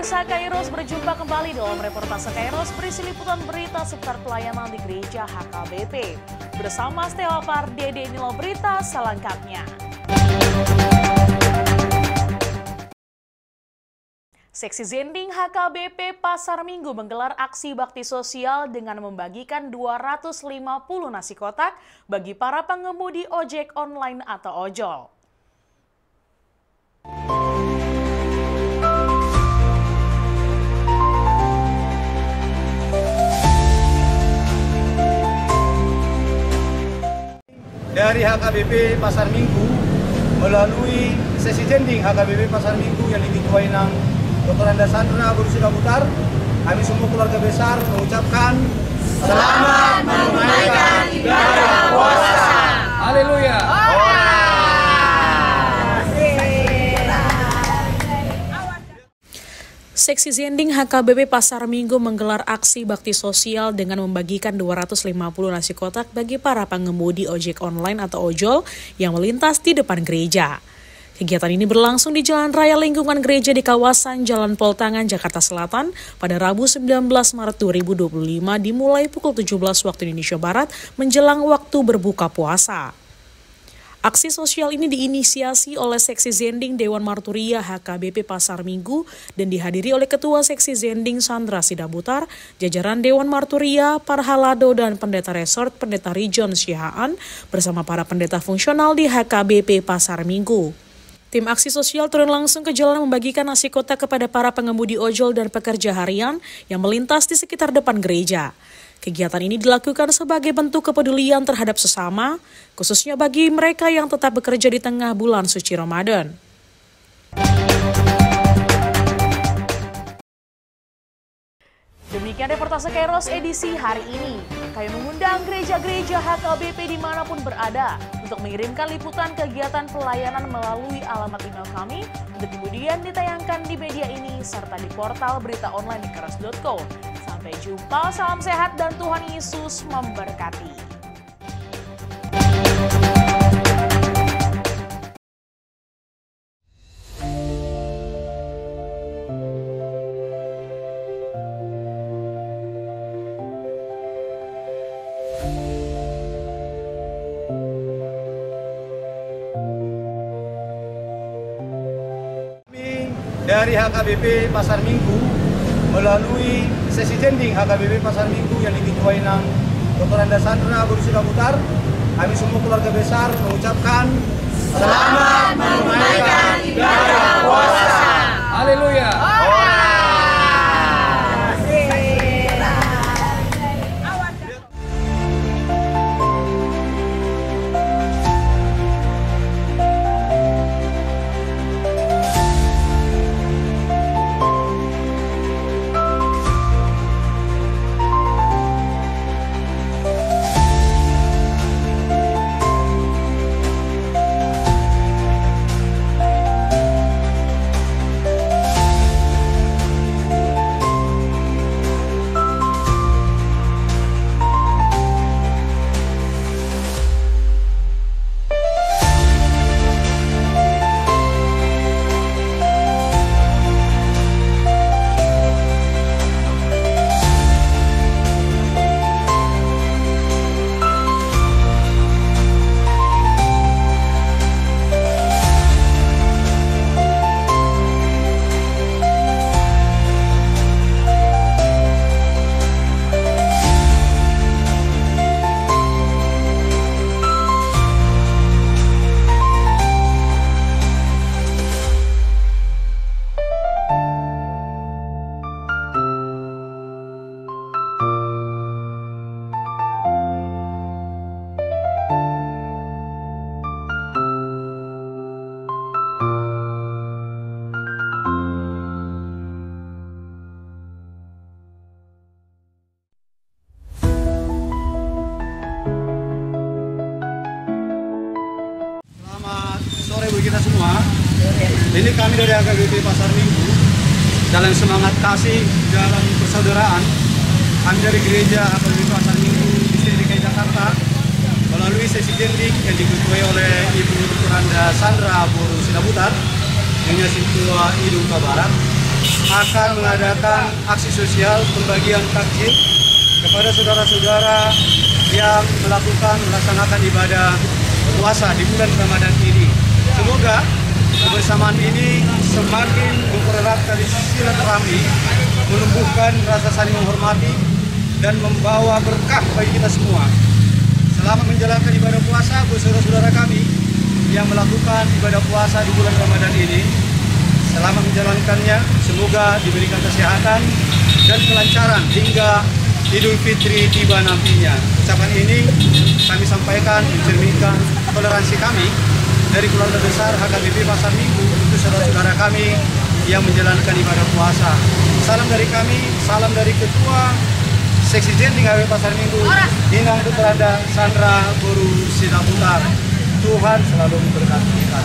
Pemirsa, Kairos berjumpa kembali dalam reportase Kairos berisi liputan berita seputar pelayanan di Gereja HKBP. Bersama Stella Pardede, inilah berita selengkapnya. Seksi Zending HKBP Pasar Minggu menggelar aksi bakti sosial dengan membagikan 250 nasi kotak bagi para pengemudi ojek online atau ojol. Dari HKBP Pasar Minggu melalui sesi Zending HKBP Pasar Minggu yang diketuai Dr. Anda Sandra Guru Sidabutar, kami semua keluarga besar mengucapkan selamat menunaikan ibadah puasa. Haleluya. Seksi Zending HKBP Pasar Minggu menggelar aksi bakti sosial dengan membagikan 250 nasi kotak bagi para pengemudi ojek online atau ojol yang melintas di depan gereja. Kegiatan ini berlangsung di Jalan Raya Lingkungan Gereja di kawasan Jalan Poltangan, Jakarta Selatan pada Rabu 19 Maret 2025 dimulai pukul 17 waktu Indonesia Barat menjelang waktu berbuka puasa. Aksi sosial ini diinisiasi oleh Seksi Zending Dewan Marturia HKBP Pasar Minggu dan dihadiri oleh Ketua Seksi Zending Sandra Sidabutar, jajaran Dewan Marturia, Parhalado, dan Pendeta Resort Pendeta Rijon Syihaan bersama para pendeta fungsional di HKBP Pasar Minggu. Tim aksi sosial turun langsung ke jalan membagikan nasi kotak kepada para pengemudi ojol dan pekerja harian yang melintas di sekitar depan gereja. Kegiatan ini dilakukan sebagai bentuk kepedulian terhadap sesama, khususnya bagi mereka yang tetap bekerja di tengah bulan suci Ramadan. Demikian reportase Kairos edisi hari ini. Kami mengundang gereja-gereja HKBP dimanapun berada untuk mengirimkan liputan kegiatan pelayanan melalui alamat email kami untuk kemudian ditayangkan di media ini serta di portal berita online di kairos.co. Sampai jumpa, salam sehat dan Tuhan Yesus memberkati. Dari HKBP Pasar Minggu melalui sesi Zending HKBP Pasar Minggu yang diketuai Dr. Anda Sandra Guru Sidabutar, kami semua keluarga besar mengucapkan selamat menunaikan ibadah puasa. Haleluya. Kita semua, ini kami dari HKBP Pasar Minggu dalam semangat kasih, dalam persaudaraan, kami dari gereja HKBP Pasar Minggu Distrik DKI Jakarta melalui sesi Zending yang diketuai oleh Ibu Dr. Anda Sandra Guru Sidabutar dengan Ketua Idul Barat, akan mengadakan aksi sosial pembagian takjil kepada saudara-saudara yang melaksanakan ibadah puasa di bulan Ramadan ini. Semoga kebersamaan ini semakin mempererat tali silaturahmi, menumbuhkan rasa saling menghormati, dan membawa berkah bagi kita semua. Selama menjalankan ibadah puasa, buat saudara-saudara kami yang melakukan ibadah puasa di bulan Ramadan ini, selama menjalankannya, semoga diberikan kesehatan dan kelancaran hingga Idul Fitri tiba nantinya. Ucapan ini kami sampaikan mencerminkan toleransi kami dari keluarga besar HKBP Pasar Minggu untuk saudara-saudara kami yang menjalankan ibadah puasa. Salam dari kami, salam dari Ketua Seksi Jending HKBP Pasar Minggu, Inang Dr. Sandra Guru Sidaputar. Tuhan selalu memberkati kita.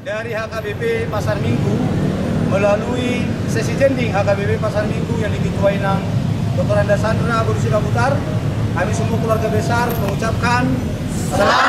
dari HKBP Pasar Minggu melalui sesi jending HKBP Pasar Minggu yang diketuai ng Dr. Andasandra Borusida Butar, kami semua keluarga besar mengucapkan selamat